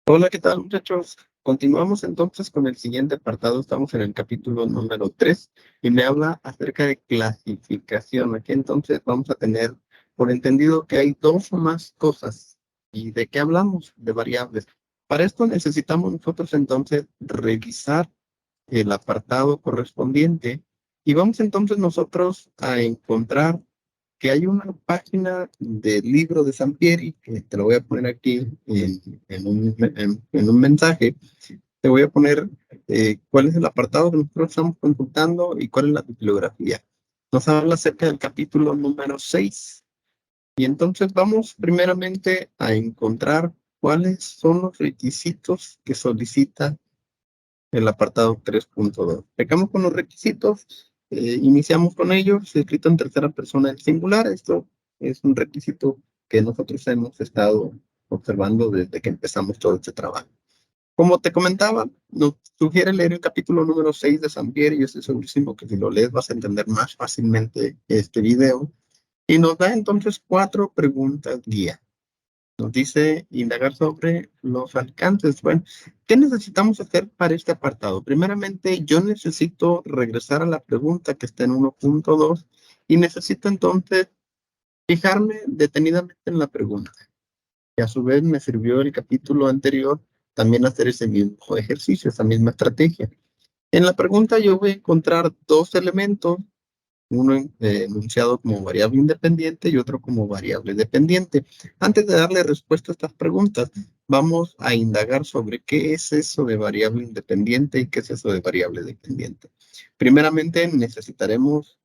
Hola, ¿qué tal, muchachos? Continuamos entonces con el siguiente apartado. Estamos en el capítulo número 3 y me habla acerca de clasificación. Aquí entonces vamos a tener por entendido que hay dos o más cosas. ¿Y de qué hablamos? De variables. Para esto necesitamos nosotros entonces revisar el apartado correspondiente y vamos entonces nosotros a encontrar que hay una página del libro de Sampieri, que te lo voy a poner aquí en un mensaje. Te voy a poner cuál es el apartado que nosotros estamos consultando y cuál es la bibliografía. Nos habla acerca del capítulo número 6. Y entonces vamos primeramente a encontrar cuáles son los requisitos que solicita el apartado 3.2. Pecamos con los requisitos, iniciamos con ellos, escrito en tercera persona en singular. Esto es un requisito que nosotros hemos estado observando desde que empezamos todo este trabajo. Como te comentaba, nos sugiere leer el capítulo número 6 de Sampieri y yo estoy segurísimo que si lo lees vas a entender más fácilmente este video. Y nos da entonces 4 preguntas guía. Nos dice indagar sobre los alcances. Bueno, ¿qué necesitamos hacer para este apartado? Primeramente, yo necesito regresar a la pregunta que está en 1.2 y necesito entonces fijarme detenidamente en la pregunta. Y a su vez me sirvió el capítulo anterior también hacer ese mismo ejercicio, esa misma estrategia. En la pregunta yo voy a encontrar dos elementos, uno enunciado como variable independiente y otro como variable dependiente. Antes de darle respuesta a estas preguntas, vamos a indagar sobre qué es eso de variable independiente y qué es eso de variable dependiente. Primeramente, necesitaremos,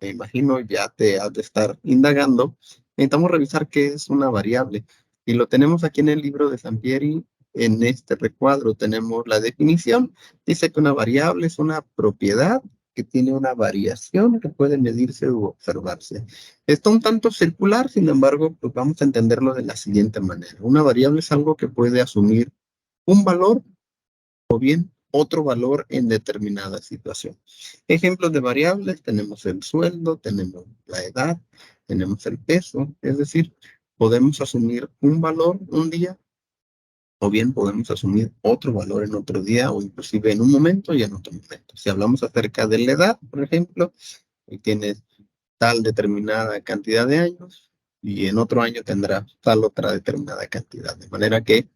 me imagino ya te has de estar indagando, necesitamos revisar qué es una variable. Y lo tenemos aquí en el libro de Sampieri. En este recuadro tenemos la definición. Dice que una variable es una propiedad que tiene una variación que puede medirse u observarse. Está un tanto circular, sin embargo, pues vamos a entenderlo de la siguiente manera. Una variable es algo que puede asumir un valor o bien otro valor en determinada situación. Ejemplos de variables, tenemos el sueldo, tenemos la edad, tenemos el peso, es decir, podemos asumir un valor un día o bien podemos asumir otro valor en otro día o inclusive en un momento y en otro momento. Si hablamos acerca de la edad, por ejemplo, y tienes tal determinada cantidad de años y en otro año tendrá tal otra determinada cantidad. De manera que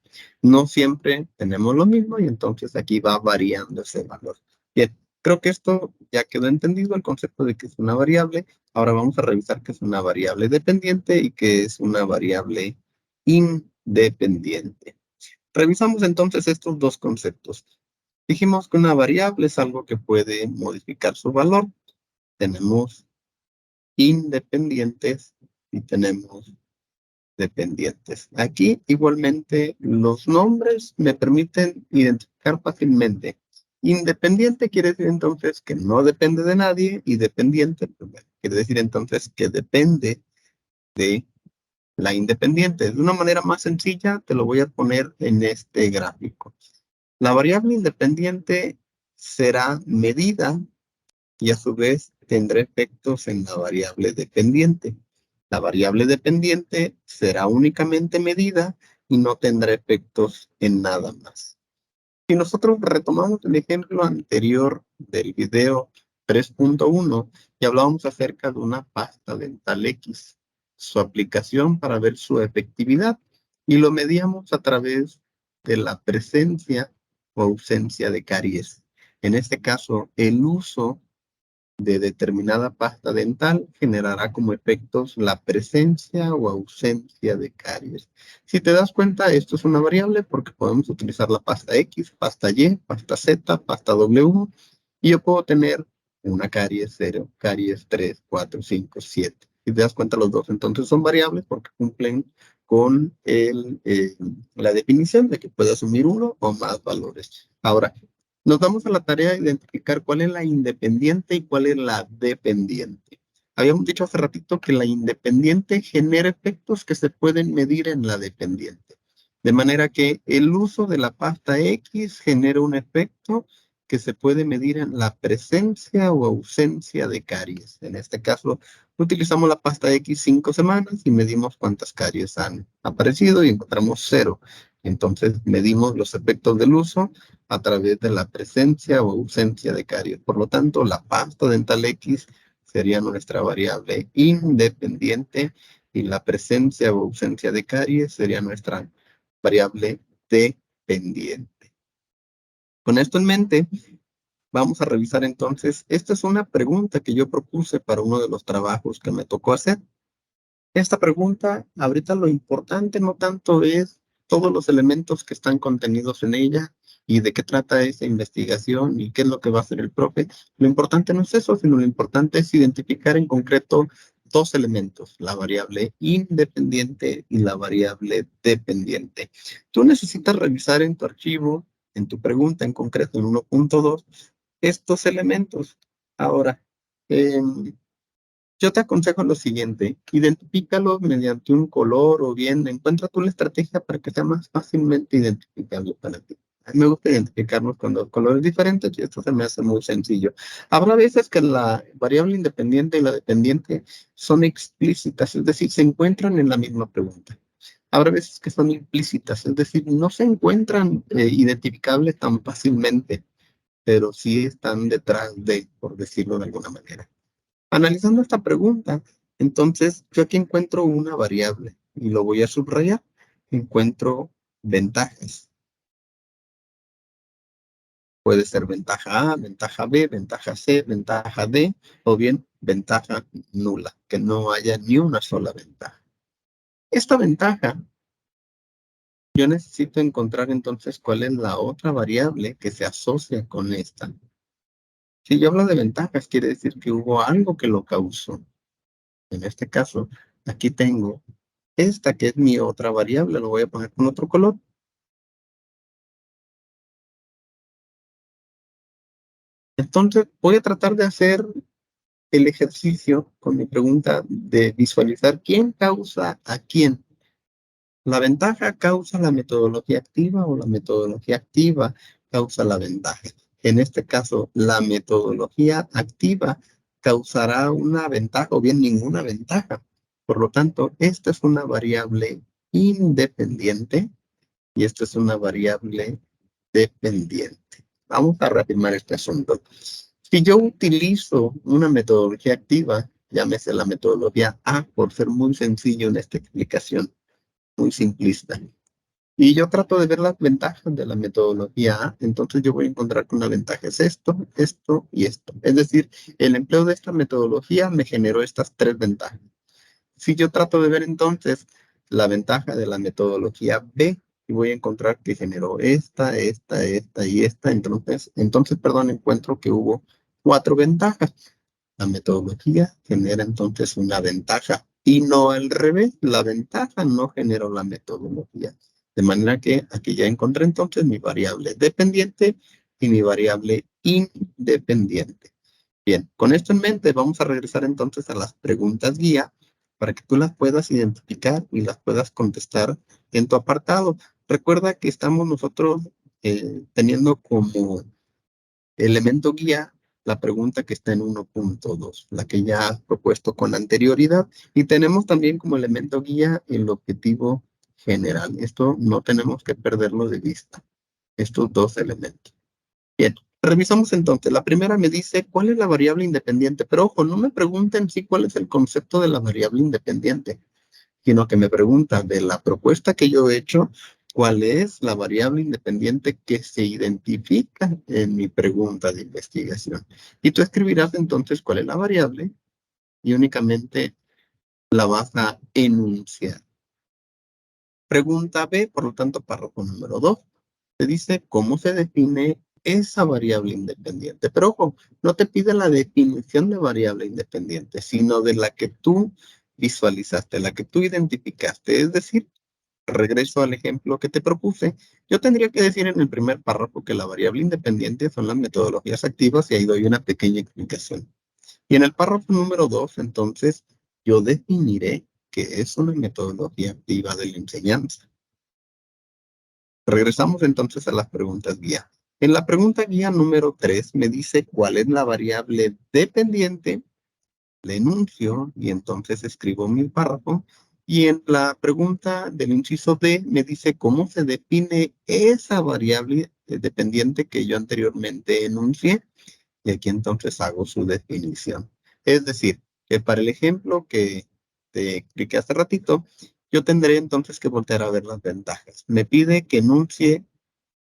no siempre tenemos lo mismo y entonces aquí va variando ese valor. Bien, creo que esto ya quedó entendido, el concepto de que es una variable. Ahora vamos a revisar qué es una variable dependiente y qué es una variable independiente. Revisamos entonces estos dos conceptos. Dijimos que una variable es algo que puede modificar su valor. Tenemos independientes y tenemos dependientes. Aquí igualmente los nombres me permiten identificar fácilmente. Independiente quiere decir entonces que no depende de nadie y dependiente pues, quiere decir entonces que depende de la independiente. De una manera más sencilla te lo voy a poner en este gráfico. La variable independiente será medida y a su vez tendrá efectos en la variable dependiente. La variable dependiente será únicamente medida y no tendrá efectos en nada más. Si nosotros retomamos el ejemplo anterior del video 3.1 y hablábamos acerca de una pasta dental X, su aplicación para ver su efectividad y lo medíamos a través de la presencia o ausencia de caries. En este caso, el uso de determinada pasta dental generará como efectos la presencia o ausencia de caries. Si te das cuenta, esto es una variable porque podemos utilizar la pasta X, pasta Y, pasta Z, pasta W, y yo puedo tener una caries 0, caries 3, 4, 5, 7. Si te das cuenta, los dos entonces son variables porque cumplen con la definición de que puede asumir uno o más valores. Ahora, nos damos a la tarea de identificar cuál es la independiente y cuál es la dependiente. Habíamos dicho hace ratito que la independiente genera efectos que se pueden medir en la dependiente. De manera que el uso de la pasta X genera un efecto que se puede medir en la presencia o ausencia de caries. En este caso, utilizamos la pasta X 5 semanas y medimos cuántas caries han aparecido y encontramos 0. Entonces medimos los efectos del uso a través de la presencia o ausencia de caries. Por lo tanto, la pasta dental X sería nuestra variable independiente y la presencia o ausencia de caries sería nuestra variable dependiente. Con esto en mente, vamos a revisar entonces. Esta es una pregunta que yo propuse para uno de los trabajos que me tocó hacer. Esta pregunta, ahorita lo importante no tanto es todos los elementos que están contenidos en ella y de qué trata esa investigación y qué es lo que va a hacer el profe. Lo importante no es eso, sino lo importante es identificar en concreto dos elementos, la variable independiente y la variable dependiente. Tú necesitas revisar en tu archivo, en tu pregunta en concreto, en 1.2, estos elementos. Ahora, yo te aconsejo lo siguiente, identifícalos mediante un color o bien encuentra tú la estrategia para que sea más fácilmente identificable para ti. A mí me gusta identificarlos con dos colores diferentes y esto se me hace muy sencillo. Habrá veces que la variable independiente y la dependiente son explícitas, es decir, se encuentran en la misma pregunta. Habrá veces que son implícitas, es decir, no se encuentran identificables tan fácilmente, pero sí están detrás de, por decirlo de alguna manera. Analizando esta pregunta, entonces yo aquí encuentro una variable y lo voy a subrayar. Encuentro ventajas. Puede ser ventaja A, ventaja B, ventaja C, ventaja D o bien ventaja nula, que no haya ni una sola ventaja. Esta ventaja, yo necesito encontrar entonces cuál es la otra variable que se asocia con esta. Si yo hablo de ventajas, quiere decir que hubo algo que lo causó. En este caso, aquí tengo esta que es mi otra variable, lo voy a poner con otro color. Entonces, voy a tratar de hacer el ejercicio con mi pregunta de visualizar quién causa a quién. ¿La ventaja causa la metodología activa o la metodología activa causa la ventaja? En este caso, la metodología activa causará una ventaja o bien ninguna ventaja. Por lo tanto, esta es una variable independiente y esta es una variable dependiente. Vamos a reafirmar este asunto. Si yo utilizo una metodología activa, llámese la metodología A, por ser muy sencillo en esta explicación, muy simplista, y yo trato de ver las ventajas de la metodología A, entonces yo voy a encontrar que una ventaja es esto, esto y esto. Es decir, el empleo de esta metodología me generó estas tres ventajas. Si yo trato de ver entonces la ventaja de la metodología B, y voy a encontrar que generó esta y esta, entonces, encuentro que hubo cuatro ventajas. La metodología genera entonces una ventaja y no al revés, la ventaja no generó la metodología. De manera que aquí ya encontré entonces mi variable dependiente y mi variable independiente. Bien, con esto en mente vamos a regresar entonces a las preguntas guía para que tú las puedas identificar y las puedas contestar en tu apartado. Recuerda que estamos nosotros teniendo como elemento guía la pregunta que está en 1.2, la que ya has propuesto con anterioridad, y tenemos también como elemento guía el objetivo general. Esto no tenemos que perderlo de vista, estos dos elementos. Bien, revisamos entonces. La primera me dice cuál es la variable independiente, pero ojo, no me pregunten sí cuál es el concepto de la variable independiente, sino que me pregunta de la propuesta que yo he hecho, cuál es la variable independiente que se identifica en mi pregunta de investigación. Y tú escribirás entonces cuál es la variable y únicamente la vas a enunciar. Pregunta B, por lo tanto, párrafo número 2. Te dice cómo se define esa variable independiente. Pero ojo, no te pide la definición de variable independiente, sino de la que tú visualizaste, la que tú identificaste. Es decir, regreso al ejemplo que te propuse, yo tendría que decir en el primer párrafo que la variable independiente son las metodologías activas y ahí doy una pequeña explicación. Y en el párrafo número 2, entonces, yo definiré qué es una metodología activa de la enseñanza. Regresamos entonces a las preguntas guía. En la pregunta guía número 3 me dice cuál es la variable dependiente, le enuncio y entonces escribo mi párrafo Y en la pregunta del inciso D me dice cómo se define esa variable dependiente que yo anteriormente enuncié. Y aquí entonces hago su definición. Es decir, que para el ejemplo que te expliqué hace ratito, yo tendré entonces que voltear a ver las ventajas. Me pide que enuncie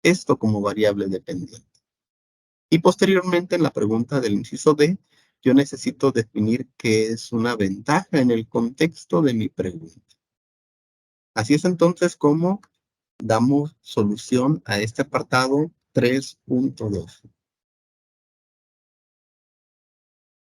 esto como variable dependiente. Y posteriormente en la pregunta del inciso D, yo necesito definir qué es una ventaja en el contexto de mi pregunta. Así es entonces como damos solución a este apartado 3.2.